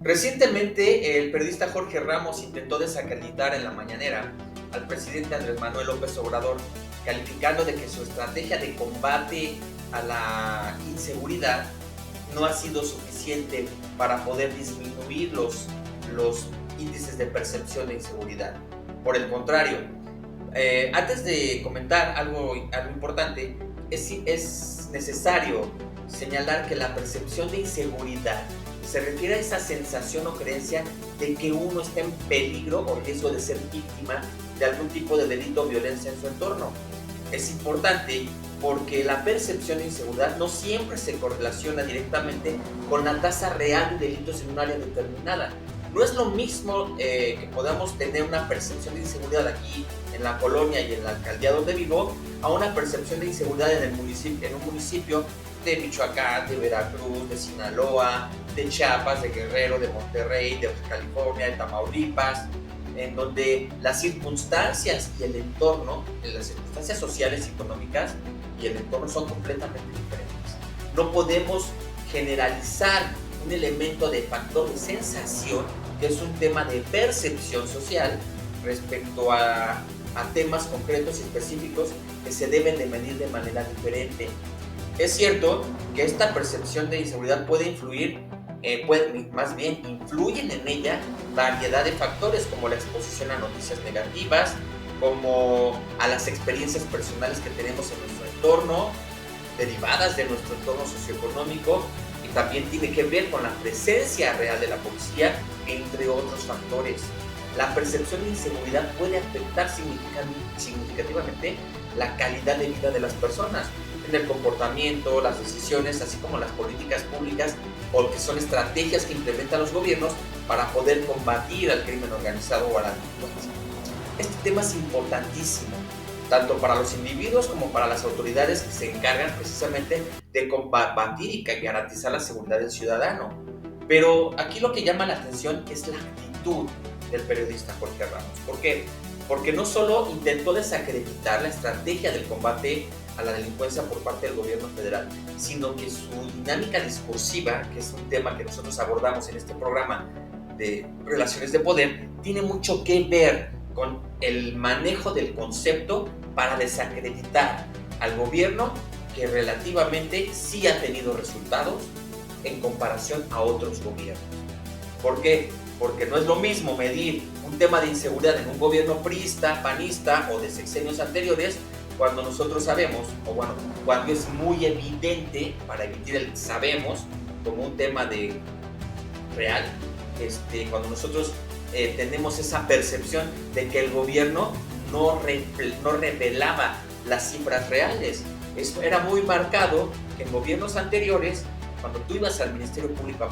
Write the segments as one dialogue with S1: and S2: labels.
S1: Recientemente, el periodista Jorge Ramos intentó desacreditar en la mañanera al presidente Andrés Manuel López Obrador, calificando de que su estrategia de combate a la inseguridad no ha sido suficiente para poder disminuir los índices de percepción de inseguridad. Por el contrario, antes de comentar algo importante, es necesario señalar que la percepción de inseguridad se refiere a esa sensación o creencia de que uno está en peligro o riesgo de ser víctima de algún tipo de delito o violencia en su entorno. Es importante porque la percepción de inseguridad no siempre se correlaciona directamente con la tasa real de delitos en un área determinada. No es lo mismo que podamos tener una percepción de inseguridad aquí en la colonia y en la alcaldía donde vivo, a una percepción de inseguridad en un municipio de Michoacán, de Veracruz, de Sinaloa, de Chiapas, de Guerrero, de Monterrey, de Baja California, de Tamaulipas, en donde las circunstancias y el entorno, las circunstancias sociales y económicas y el entorno son completamente diferentes. No podemos generalizar un elemento de factor de sensación, que es un tema de percepción social, respecto a temas concretos y específicos que se deben de medir de manera diferente. Es cierto que esta percepción de inseguridad puede influyen en ella variedad de factores, como la exposición a noticias negativas, como a las experiencias personales que tenemos en nuestro entorno, derivadas de nuestro entorno socioeconómico, y también tiene que ver con la presencia real de la policía, entre otros factores. La percepción de inseguridad puede afectar significativamente la calidad de vida de las personas, en el comportamiento, las decisiones, así como las políticas públicas, porque son estrategias que implementan los gobiernos para poder combatir al crimen organizado o a la delincuencia. Este tema es importantísimo, tanto para los individuos como para las autoridades que se encargan precisamente de combatir y garantizar la seguridad del ciudadano. Pero aquí lo que llama la atención es la actitud del periodista Jorge Ramos. ¿Por qué? Porque no solo intentó desacreditar la estrategia del combate a la delincuencia por parte del gobierno federal, sino que su dinámica discursiva, que es un tema que nosotros abordamos en este programa de relaciones de poder, tiene mucho que ver con el manejo del concepto para desacreditar al gobierno, que relativamente sí ha tenido resultados en comparación a otros gobiernos. ¿Por qué? Porque no es lo mismo medir un tema de inseguridad en un gobierno priista, panista o de sexenios anteriores, cuando nosotros sabemos, o bueno, cuando es muy evidente, para emitir el sabemos como un tema de real, cuando nosotros tenemos esa percepción de que el gobierno no revelaba las cifras reales. Eso era muy marcado que en gobiernos anteriores, cuando tú ibas al Ministerio Público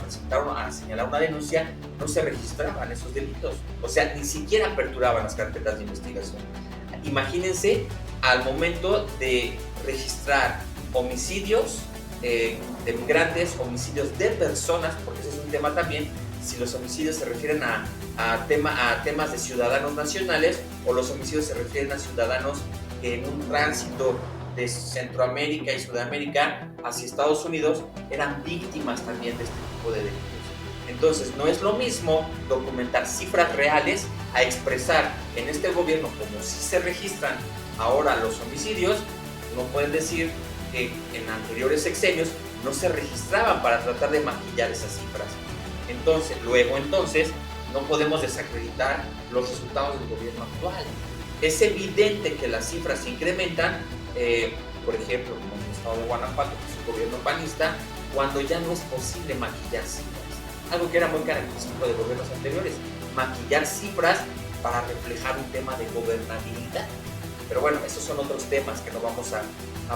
S1: a señalar una denuncia, no se registraban esos delitos. O sea, ni siquiera aperturaban las carpetas de investigación. Imagínense al momento de registrar homicidios de migrantes, homicidios de personas, porque ese es un tema también, si los homicidios se refieren a temas de ciudadanos nacionales, o los homicidios se refieren a ciudadanos que en un tránsito de Centroamérica y Sudamérica hacia Estados Unidos eran víctimas también de este tipo de delitos. Entonces, no es lo mismo documentar cifras reales a expresar en este gobierno, como si se registran ahora los homicidios. No pueden decir que en anteriores sexenios no se registraban para tratar de maquillar esas cifras. Entonces, no podemos desacreditar los resultados del gobierno actual. Es evidente que las cifras se incrementan, por ejemplo, como en el estado de Guanajuato, que es un gobierno panista, cuando ya no es posible maquillar cifras. Algo que era muy característico de gobiernos anteriores, maquillar cifras para reflejar un tema de gobernabilidad. Pero bueno, esos son otros temas que no vamos a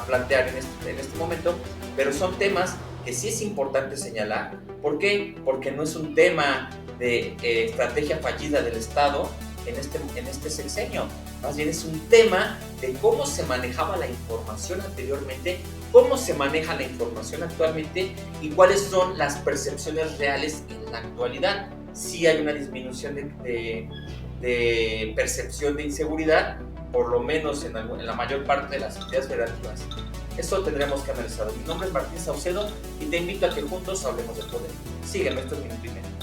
S1: plantear en este momento, pero son temas que sí es importante señalar. ¿Por qué? Porque no es un tema de estrategia fallida del Estado en este sexenio. Más bien es un tema de cómo se manejaba la información anteriormente, cómo se maneja la información actualmente y cuáles son las percepciones reales en la actualidad. Sí hay una disminución de percepción de inseguridad, por lo menos en la mayor parte de las entidades federativas. Esto tendremos que analizarlo. Mi nombre es Martín Saucedo y te invito a que juntos hablemos de poder. Sígueme, esto es Minuto y Medio.